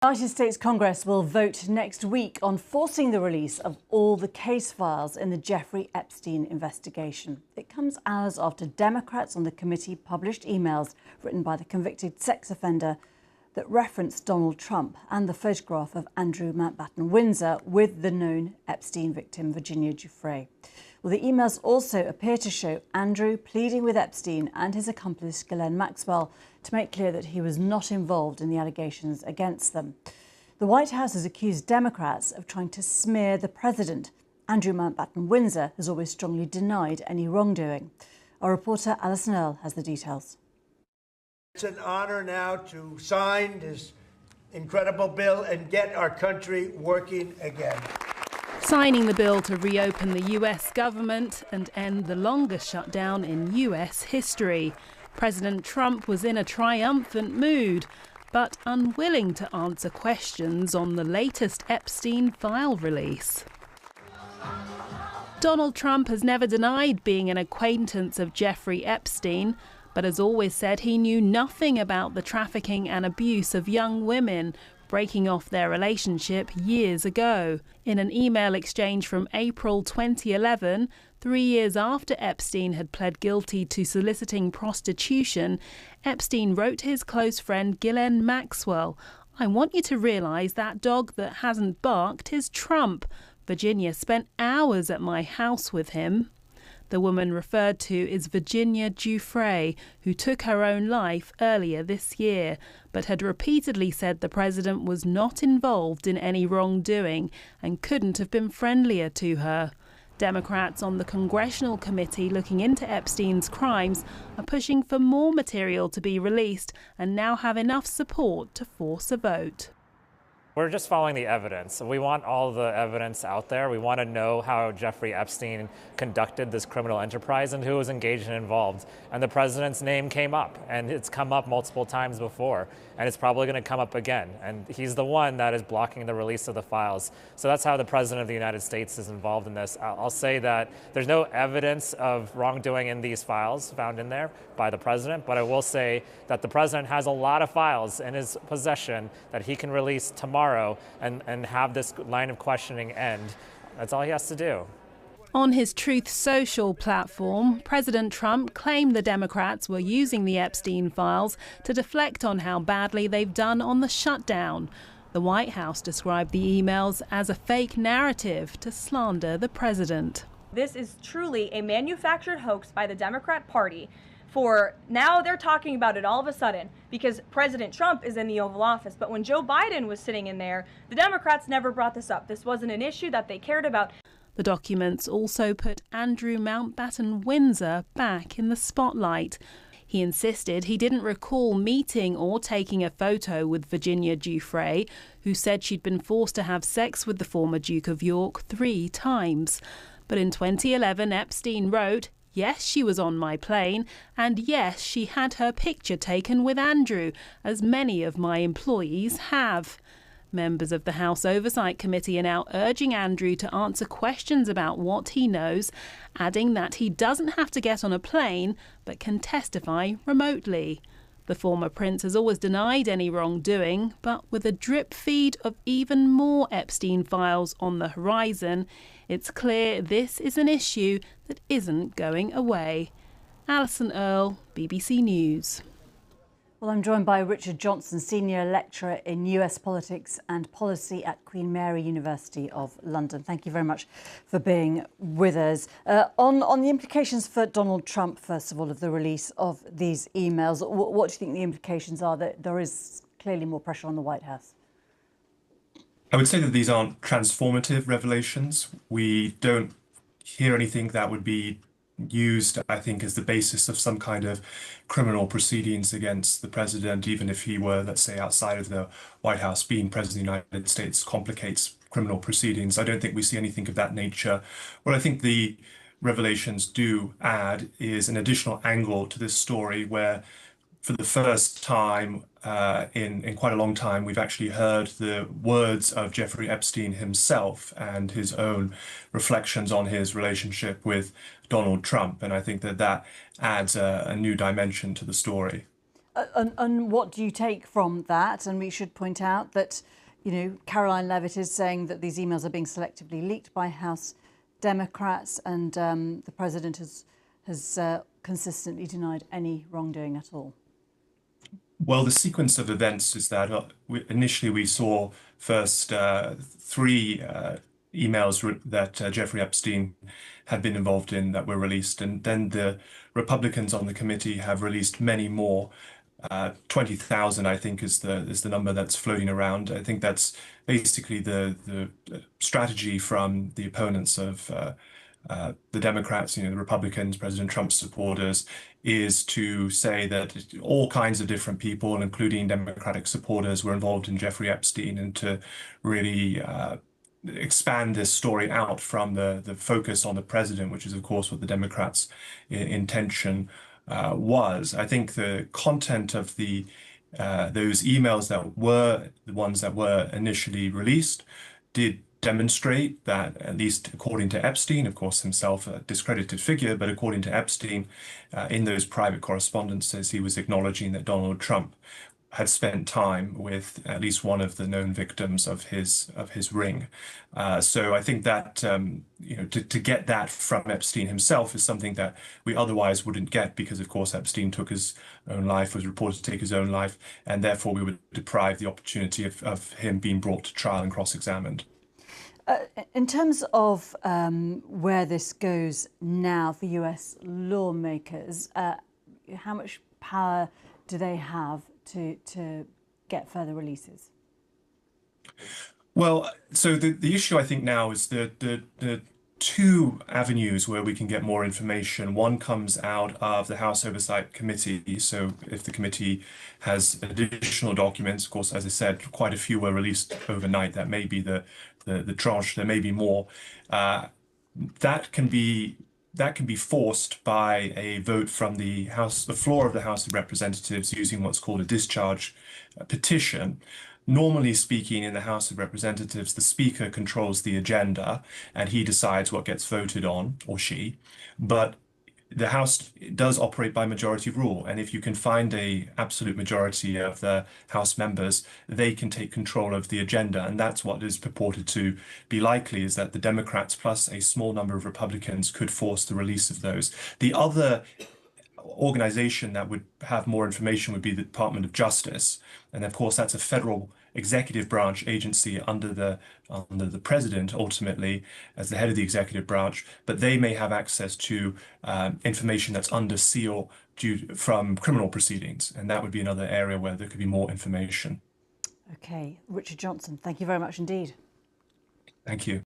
The United States Congress will vote next week on forcing the release of all the case files in the Jeffery Epstein investigation. It comes hours after Democrats on the committee published emails written by the convicted sex offender that referenced Donald Trump and the photograph of Andrew Mountbatten-Windsor with the known Epstein victim, Virginia Giuffre. Well, the emails also appear to show Andrew pleading with Epstein and his accomplice Ghislaine Maxwell to make clear that he was not involved in the allegations against them. The White House has accused Democrats of trying to smear the president. Andrew Mountbatten-Windsor has always strongly denied any wrongdoing. Our reporter Alison Earle has the details. It's an honor now to sign this incredible bill and get our country working again. Signing the bill to reopen the US government and end the longest shutdown in US history. President Trump was in a triumphant mood, but unwilling to answer questions on the latest Epstein file release. Donald Trump has never denied being an acquaintance of Jeffrey Epstein, but has always said he knew nothing about the trafficking and abuse of young women, breaking off their relationship years ago. In an email exchange from April 2011, 3 years after Epstein had pled guilty to soliciting prostitution, Epstein wrote to his close friend Ghislaine Maxwell, "I want you to realise that dog that hasn't barked is Trump. Virginia spent hours at my house with him." The woman referred to is Virginia Giuffre, who took her own life earlier this year, but had repeatedly said the president was not involved in any wrongdoing and couldn't have been friendlier to her. Democrats on the congressional committee looking into Epstein's crimes are pushing for more material to be released and now have enough support to force a vote. We're just following the evidence. We want all the evidence out there. We want to know how Jeffrey Epstein conducted this criminal enterprise and who was engaged and involved. And the president's name came up, and it's come up multiple times before, and it's probably going to come up again. And he's the one that is blocking the release of the files. So that's how the president of the United States is involved in this. I'll say that there's no evidence of wrongdoing in these files found in there by the president, but I will say that the president has a lot of files in his possession that he can release tomorrow and have this line of questioning end. That's all he has to do. On his Truth Social platform, President Trump claimed the Democrats were using the Epstein files to deflect on how badly they've done on the shutdown. The White House described the emails as a fake narrative to slander the president. This is truly a manufactured hoax by the Democrat Party. For now they're talking about it all of a sudden because President Trump is in the Oval Office. But when Joe Biden was sitting in there, the Democrats never brought this up. This wasn't an issue that they cared about. The documents also put Andrew Mountbatten-Windsor back in the spotlight. He insisted he didn't recall meeting or taking a photo with Virginia Giuffre, who said she'd been forced to have sex with the former Duke of York 3 times. But in 2011, Epstein wrote, "Yes, she was on my plane, and yes, she had her picture taken with Andrew, as many of my employees have." Members of the House Oversight Committee are now urging Andrew to answer questions about what he knows, adding that he doesn't have to get on a plane, but can testify remotely. The former prince has always denied any wrongdoing, but with a drip feed of even more Epstein files on the horizon, it's clear this is an issue that isn't going away. Alison Earle, BBC News. Well, I'm joined by Richard Johnson, Senior Lecturer in US Politics and Policy at Queen Mary University of London. Thank you very much for being with us. On the implications for Donald Trump, first of all, of the release of these emails, what do you think the implications are? That there is clearly more pressure on the White House. I would say that these aren't transformative revelations. We don't hear anything that would be used, I think, as the basis of some kind of criminal proceedings against the president, even if he were, let's say, outside of the White House. Being president of the United States complicates criminal proceedings. I don't think we see anything of that nature. What I think the revelations do add is an additional angle to this story where, for the first time in quite a long time, we've actually heard the words of Jeffrey Epstein himself and his own reflections on his relationship with Donald Trump. And I think that that adds a new dimension to the story. And what do you take from that? And we should point out that, Caroline Levitt is saying that these emails are being selectively leaked by House Democrats, and the president has consistently denied any wrongdoing at all. Well, the sequence of events is that initially we saw first three emails that Jeffrey Epstein had been involved in that were released, and then the Republicans on the committee have released many more. 20,000, I think, is the number that's floating around. I think that's basically the strategy from the opponents of the Democrats, the Republicans, President Trump's supporters, is to say that all kinds of different people, including Democratic supporters, were involved in Jeffrey Epstein, and to really expand this story out from the focus on the president, which is, of course, what the Democrats' intention was. I think the content of those emails that were the ones that were initially released did demonstrate that, at least according to Epstein, of course himself a discredited figure, but according to Epstein, in those private correspondences, he was acknowledging that Donald Trump had spent time with at least one of the known victims of his ring. So I think that to get that from Epstein himself is something that we otherwise wouldn't get, because of course Epstein took his own life, was reported to take his own life, and therefore we would deprive the opportunity of him being brought to trial and cross-examined. In terms of where this goes now for US lawmakers, how much power do they have to get further releases? Well, so the issue I think now is the two avenues where we can get more information. One comes out of the House Oversight Committee. So if the committee has additional documents, of course, as I said, quite a few were released overnight. That may be the tranche. There may be more. That can be forced by a vote from the floor of the House of Representatives, using what's called a discharge petition. Normally speaking, in the House of Representatives, the Speaker controls the agenda and he decides what gets voted on, or she. But the House does operate by majority rule, and if you can find an absolute majority of the House members, they can take control of the agenda, and that's what is purported to be likely, is that the Democrats plus a small number of Republicans could force the release of those. The other organization that would have more information would be the Department of Justice, and of course that's a federal executive branch agency under the president, ultimately as the head of the executive branch, but they may have access to information that's under seal from criminal proceedings, and that would be another area where there could be more information. Okay, Richard Johnson, thank you very much indeed. Thank you.